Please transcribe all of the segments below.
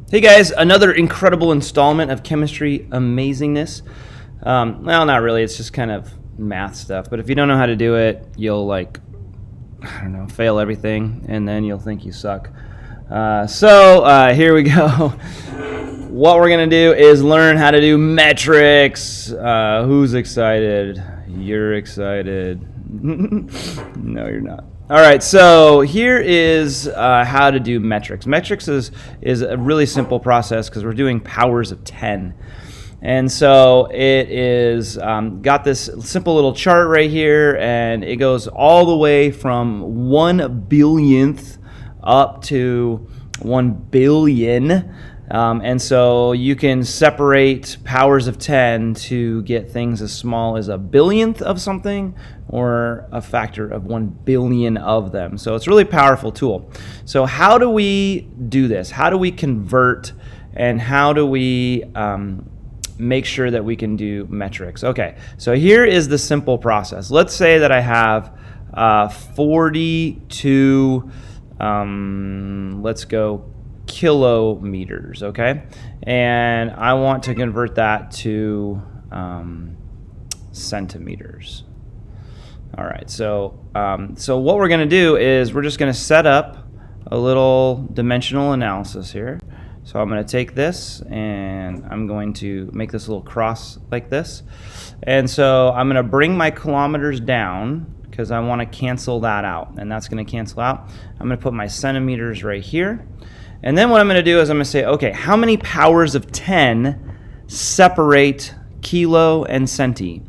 Hey guys, another incredible installment of chemistry amazingness. Well, not really. It's just kind of math stuff. But if you don't know how to do it, you'll fail everything, and then you'll think you suck. Here we go. What we're gonna do is learn how to do metrics. Who's excited? You're excited. No, you're not. All right, so here is how to do metrics. Metrics is a really simple process because we're doing powers of 10. And so it is got this simple little chart right here, and it goes all the way from 1 billionth up to 1 billion. And so you can separate powers of 10 to get things as small as a billionth of something or a factor of 1 billion of them. So it's a really powerful tool. So how do we do this? How do we convert, and how do we make sure that we can do metrics? Okay, so here is the simple process. Let's say that I have 42, let's go kilometers, okay? And I want to convert that to centimeters. All right, so what we're going to do is we're just going to set up a little dimensional analysis here. So I'm going to take this and I'm going to make this little cross like this. And so I'm going to bring my kilometers down because I want to cancel that out, and that's going to cancel out. I'm going to put my centimeters right here. And then what I'm going to do is I'm going to say, okay, how many powers of 10 separate kilo and centi?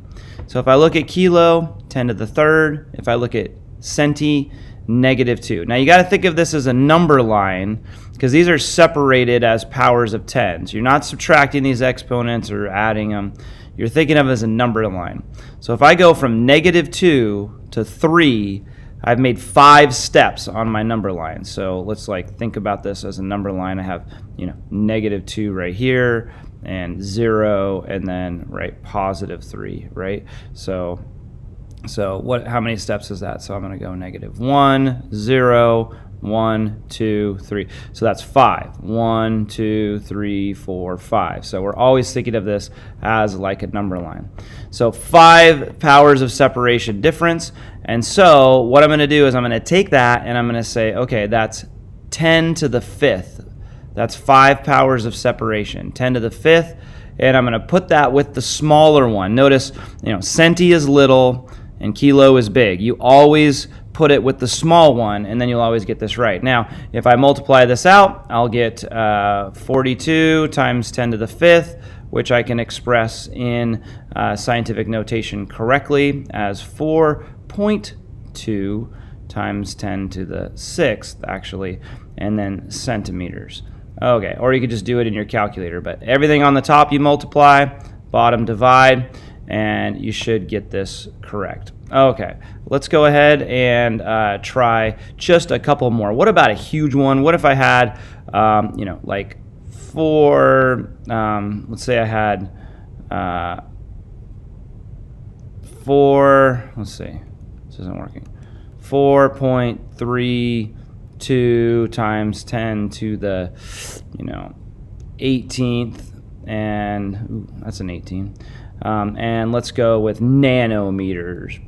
So if I look at kilo, 10 to the third. If I look at centi, -2. Now you got to think of this as a number line because these are separated as powers of 10. So you're not subtracting these exponents or adding them. You're thinking of it as a number line. So if I go from -2 to 3, I've made 5 steps on my number line. So let's think about this as a number line. I have, -2 right here and 0 and then +3, right? So how many steps is that? So I'm going to go -1, 0, 1, 2, 3. So that's 5. 1, 2, 3, 4, 5. So we're always thinking of this as like a number line. So 5 powers of separation difference. And so what I'm going to do is I'm going to take that and I'm going to say, okay, that's 10 to the 5th. That's 5 powers of separation. 10 to the 5th. And I'm going to put that with the smaller one. Notice, centi is little and kilo is big. You always put it with the small one, and then you'll always get this right. Now, if I multiply this out, I'll get 42 times 10 to the 5th, which I can express in scientific notation correctly as 4.2 times 10 to the 6th, actually, and then centimeters. Okay, or you could just do it in your calculator, but everything on the top you multiply, bottom divide, and you should get this correct. Okay, let's go ahead and try just a couple more. What about a huge one? What if I had, let's say I had 4, let's see, this isn't working, 4.32 times 10 to the, 18th, and that's an 18. And let's go with nanometers.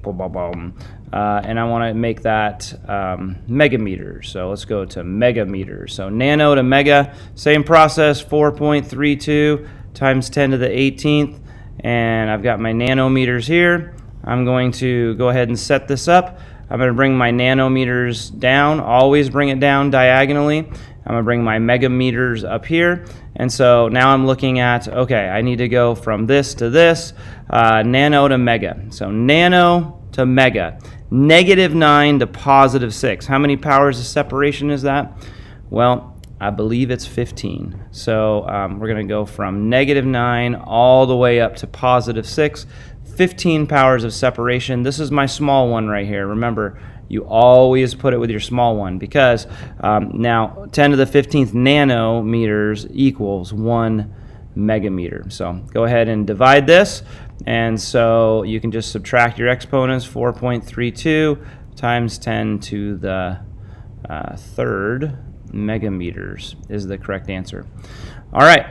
And I want to make that megameters. So let's go to megameters. So nano to mega, same process, 4.32 times 10 to the 18th. And I've got my nanometers here. I'm going to go ahead and set this up. I'm going to bring my nanometers down. Always bring it down diagonally. I'm going to bring my megameters up here. And so now I'm looking at, okay, I need to go from this to this, nano to mega. So nano to mega, -9 to +6. How many powers of separation is that? Well, I believe it's 15. So we're going to go from -9 all the way up to +6. 15 powers of separation. This is my small one right here. Remember, you always put it with your small one because now 10 to the 15th nanometers equals 1 megameter. So go ahead and divide this, and so you can just subtract your exponents. 4.32 times 10 to the third megameters is the correct answer. All right,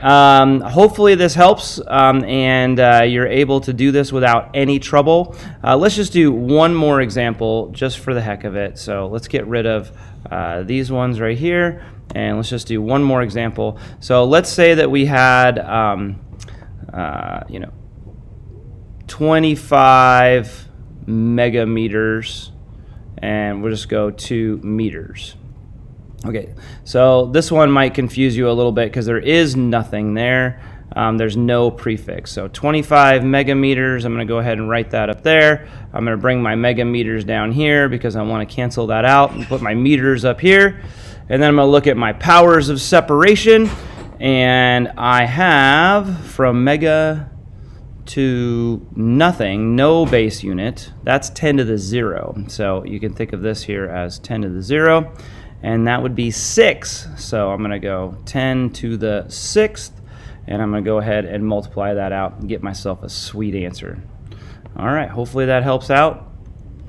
hopefully this helps and you're able to do this without any trouble. Let's just do one more example just for the heck of it. So let's get rid of these ones right here, and let's just do one more example. So let's say that we had 25 megameters, and we'll just go to meters. Okay, so this one might confuse you a little bit because there is nothing there. There's no prefix. So 25 megameters, I'm going to go ahead and write that up there. I'm going to bring my megameters down here because I want to cancel that out and put my meters up here. And then I'm going to look at my powers of separation. And I have from mega to nothing, no base unit. That's 10 to the 0. So you can think of this here as 10 to the 0. And that would be 6. So I'm going to go 10 to the 6th, and I'm going to go ahead and multiply that out and get myself a sweet answer. All right, hopefully that helps out.